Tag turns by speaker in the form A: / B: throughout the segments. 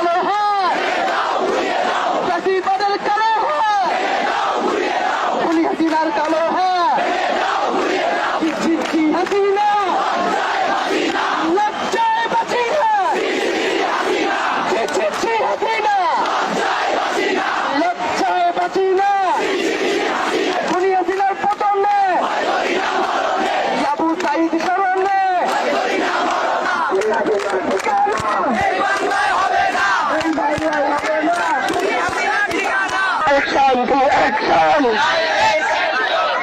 A: কালো হাত, ফ্যাসিবাদের কালো হাত, খুনি হাসিনার কালো হাত, হাসিনা লজ্জায় বাঁচি না, হাসিনা লজ্জায় বাঁচি না, খুনি হাসিনার পতনে আবু সাইদ স্মরণে অ্যাকশন টু অ্যাকশন,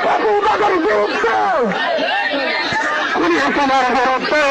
A: ফ্যাসিবাদের বিরুদ্ধে, খুনি হাসিনার বিরুদ্ধে